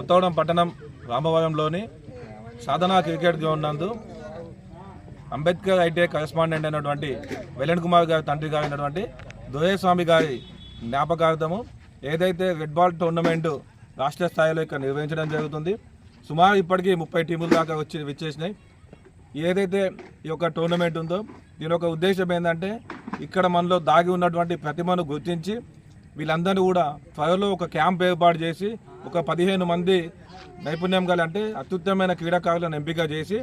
కొత్తగూడెం పట్టణం రామవరంలోని సాధనా cricket ground నందు Ambedkar ITI correspondent అయినటువంటి వెలన్ కుమార్ గారి తండ్రి గారు అయినటువంటి దొరేస్వామి గారి జ్ఞాపకార్థము ఏదైతే రెడ్ బాల్ టోర్నమెంట్ రాష్ట్ర స్థాయిలో ఇక్కడ నిర్వహించడం జరుగుతుంది. సుమారు ఇప్పటికీ 30 టీముల దాకా విచ్చేసినాయి. ఏదైతే ఈ యొక్క టోర్నమెంట్ ఉందో దీని యొక్క ఉద్దేశం ఏంటంటే ఇక్కడ మనలో దాగి ఉన్నటువంటి ప్రతిభను గుర్తించి వీళ్ళందరినీ కూడా త్వరలో ఒక క్యాంప్ ఏర్పాటు చేసి ఒక 15 మంది నైపుణ్యం గల అంటే అత్యుత్తమైన క్రీడాకారులను ఎంపిక చేసి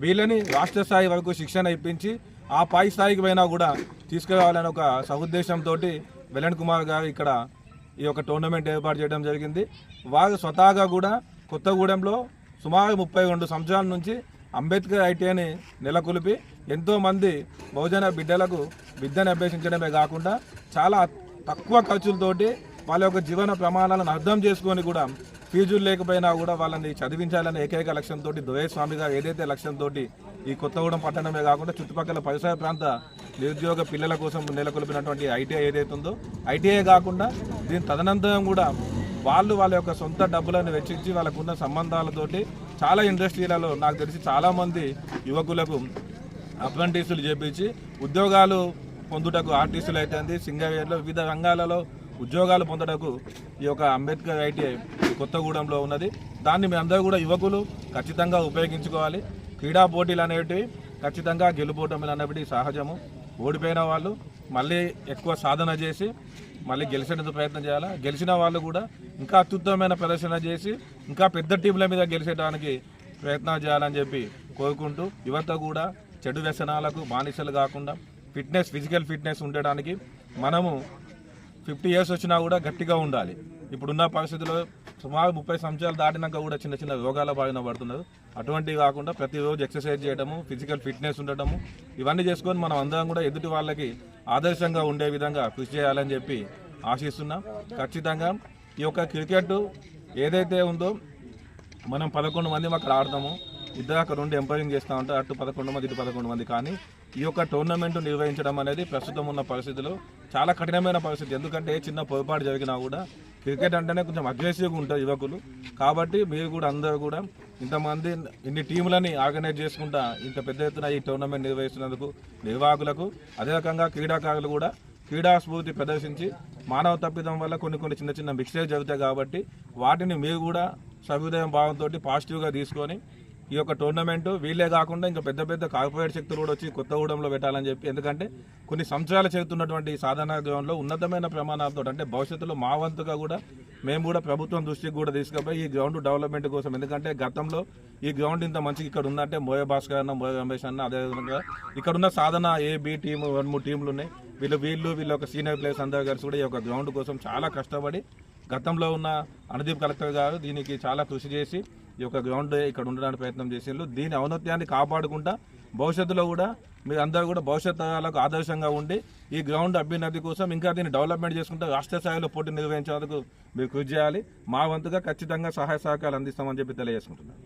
వీళ్ళని రాష్ట్ర స్థాయి వరకు శిక్షణ ఇప్పించి ఆ పై స్థాయికి పోయినా కూడా తీసుకురావాలని ఒక సదుద్దేశంతో వెలన్ కుమార్ గారు ఇక్కడ ఈ యొక్క టోర్నమెంట్ ఏర్పాటు చేయడం జరిగింది. వారు స్వతహాగా కూడా కొత్తగూడెంలో సుమారు 32 సంవత్సరాల నుంచి అంబేద్కర్ ఐటీఐని నెలకొల్పి ఎంతోమంది బహుజన బిడ్డలకు విద్యను అభ్యసించడమే కాకుండా చాలా తక్కువ ఖర్చులతోటి వాళ్ళ యొక్క జీవన ప్రమాణాలను అర్థం చేసుకొని కూడా ఫీజులు లేకపోయినా కూడా వాళ్ళని చదివించాలనే ఏకైక లక్ష్యంతో దొరేస్వామి గారు ఏదైతే లక్ష్యంతో ఈ కొత్తగూడెం పట్టణమే కాకుండా చుట్టుపక్కల పరిసర ప్రాంత నిరుద్యోగ పిల్లల కోసం నెలకొల్పినటువంటి ఐటీఐ ఏదైతే ఉందో ఐటీఐ కాకుండా దీని తదనంతరం కూడా వాళ్ళ యొక్క సొంత డబ్బులను వెచ్చించి వాళ్ళకున్న సంబంధాలతోటి చాలా ఇండస్ట్రీలలో నాకు తెలిసి చాలామంది యువకులకు అప్రెంటిస్టులు చేపించి ఉద్యోగాలు పొందుటకు ఆర్టిస్టులు అయితే సింగర్లో వివిధ రంగాలలో ఉద్యోగాలు పొందటకు ఈ యొక్క అంబేద్కర్ ఐటీఐ కొత్తగూడెంలో ఉన్నది. దాన్ని మీ అందరూ కూడా యువకులు ఖచ్చితంగా ఉపయోగించుకోవాలి. క్రీడా పోటీలు అనేటివి ఖచ్చితంగా గెలుపోవటములు అనేవి సహజము. ఓడిపోయిన వాళ్ళు మళ్ళీ ఎక్కువ సాధన చేసి మళ్ళీ గెలిచేందుకు ప్రయత్నం చేయాలి. గెలిచిన వాళ్ళు కూడా ఇంకా అత్యుత్తమమైన ప్రదర్శన చేసి ఇంకా పెద్ద టీంల మీద గెలిచేయడానికి ప్రయత్నం చేయాలని చెప్పి కోరుకుంటూ యువత కూడా చెడు వ్యసనాలకు బానిసలు కాకుండా ఫిజికల్ ఫిట్నెస్ ఉండడానికి మనము 50 years వచ్చినా కూడా గట్టిగా ఉండాలి. ఇప్పుడున్న పరిస్థితుల్లో సుమారు 30 సంవత్సరాలు దాటినాక కూడా చిన్న చిన్న రోగాల బారిన పడుతున్నారు. అటువంటివి కాకుండా ప్రతిరోజు ఎక్సర్సైజ్ చేయడము, ఫిజికల్ ఫిట్నెస్ ఉండటము ఇవన్నీ చేసుకొని మనం అందరం కూడా ఎదుటి వాళ్ళకి ఆదర్శంగా ఉండే విధంగా కృషి చేయాలని చెప్పి ఆశిస్తున్నాం. ఖచ్చితంగా ఈ యొక్క క్రికెట్ ఏదైతే ఉందో మనం 11 మంది అక్కడ ఆడతాము. ఇద్దరు అక్కడ ఉండి ఎంపైరింగ్ చేస్తూ ఉంటారు. అటు 11 మంది ఇటు 11 మంది. కానీ ఈ యొక్క టోర్నమెంట్ నిర్వహించడం అనేది ప్రస్తుతం ఉన్న పరిస్థితుల్లో చాలా కఠినమైన పరిస్థితి. ఎందుకంటే చిన్న పొరపాటు జరిగినా కూడా క్రికెట్ అంటేనే కొంచెం అగ్రెసివ్గా ఉంటారు యువకులు. కాబట్టి మీరు కూడా అందరూ కూడా ఇంతమంది ఇన్ని టీములని ఆర్గనైజ్ చేసుకుంటా ఇంత పెద్ద ఎత్తున ఈ టోర్నమెంట్ నిర్వహిస్తున్నందుకు నిర్వాహకులకు అదే రకంగా క్రీడాకారులు కూడా క్రీడా స్ఫూర్తి ప్రదర్శించి మానవ తప్పిదం వల్ల కొన్ని చిన్న చిన్న మిస్టేక్స్ జరుగుతాయి. కాబట్టి వాటిని మీరు కూడా సహృదయం భావంతో పాజిటివ్గా తీసుకొని ఈ యొక్క టోర్నమెంట్ వీళ్ళే కాకుండా ఇంకా పెద్ద పెద్ద కార్పొరేట్ శక్తులు కూడా వచ్చి కొత్తగూడెంలో పెట్టాలని చెప్పి, ఎందుకంటే కొన్ని సంవత్సరాలు చేస్తున్నటువంటి సాధనా గ్రౌండ్లో ఉన్నతమైన ప్రమాణాలతో అంటే భవిష్యత్తులో మా వంతుగా కూడా మేము కూడా ప్రభుత్వం దృష్టికి కూడా తీసుకుపోయి ఈ గ్రౌండ్ డెవలప్మెంట్ కోసం, ఎందుకంటే గతంలో ఈ గ్రౌండ్ ఇంత మంచిగా ఇక్కడ ఉందంటే మోయ భాస్కర్ అన్న, మోయ రమేష్ అన్న, అదేవిధంగా ఇక్కడ ఉన్న సాధన ఏ బి టీము 2-3 టీంలు ఉన్నాయి. వీళ్ళ ఒక సీనియర్ ప్లేయర్స్ అందరూ కలిసి కూడా ఈ యొక్క గ్రౌండ్ కోసం చాలా కష్టపడి గతంలో ఉన్న అనుదీప్ కలెక్టర్ గారు దీనికి చాలా కృషి చేసి ఈ యొక్క గ్రౌండ్ ఇక్కడ ఉండడానికి ప్రయత్నం చేసేళ్ళు. దీని ఔన్నత్యాన్ని కాపాడుకుంటా భవిష్యత్తులో కూడా మీరు అందరూ కూడా భవిష్యత్ తరాలకు ఆదర్శంగా ఉండి ఈ గ్రౌండ్ అభ్యున్నతి కోసం ఇంకా దీన్ని డెవలప్మెంట్ చేసుకుంటూ రాష్ట్ర స్థాయిలో పోటీ నిర్వహించేందుకు మీరు కృషి చేయాలి. మా వంతుగా ఖచ్చితంగా సహాయ సహకారాలు అందిస్తామని చెప్పి తెలియజేసుకుంటున్నాను.